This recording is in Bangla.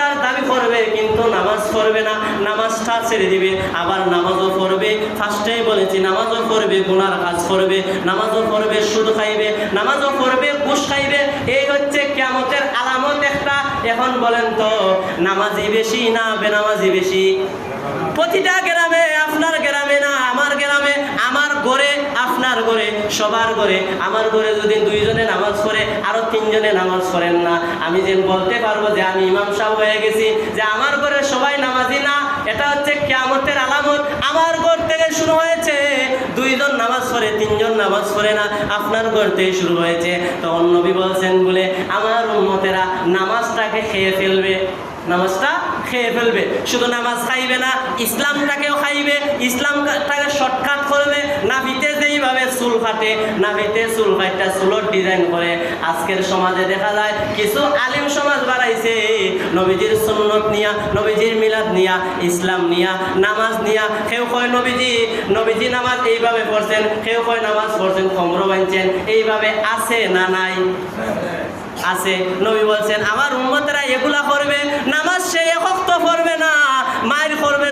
ইমানদার দাবি করবে কিন্তু নামাজ পড়বে না, নামাজটা ছেড়ে দিবে। আবার নামাজও পড়বে, ফার্স্টেই বলেছি নামাজও পড়বে, গুনার কাজ করবে, নামাজও পড়বে, সুদ খাইবে, নামাজও পড়বে, ঘুষ খাইবে। এই হচ্ছে কিয়ামতের আলামত একটা। এখন বলেন তো নামাজি বেশি না বেনামাজি বেশি? প্রতিটা গ্রামে, আপনার গ্রামে না আমার গ্রামে, আমার ঘরে আপনার ঘরে, সবার ঘরে। আমার ঘরে যদি 2 জনে নামাজ পড়ে আরো 3 জনে নামাজ পড়েন না, আমি যে বলতে পারবো যে আমি ইমাম সাহেব হয়ে গেছি, যে আমার ঘরে সবাই নামাজি না, এটা হচ্ছে কিয়ামতের আলামত। আমার ঘর থেকে শুরু হয়েছে, 2 জন নামাজ পড়ে 3 জন নামাজ পড়ে না, আপনার ঘর থেকে শুরু হয়েছে। তখন নবী বলছেন বলে আমার উম্মতেরা নামাজটাকে খেয়ে ফেলবে, নামাজটা খেয়ে ফেলবে। শুধু নামাজ খাইবে না, ইসলামটাকেও খাইবে, ইসলামটাকে শর্টকাট করবে। নাভিতে যেইভাবে চুল কাটে, নাভিতে চুল কাটটা চুলোর ডিজাইন করে। আজকের সমাজে দেখা যায় কিছু আলিম সমাজ বাড়াইছে, নবীজির সুন্নত নিয়া, নবীজির মিলাদ নিয়া, ইসলাম নিয়া, নামাজ নিয়া। কেউ কয় নবীজি নামাজ এইভাবে পড়ছেন, কেউ কয় নামাজ পড়ছেন খমর বানছেন। এইভাবে আছে না নাই? আছে। নবী বলছেন আমার উম্মতেরা এগুলা করবে, নামাজ সে এক ওয়াক্ত পড়বে না, মায়ের করবে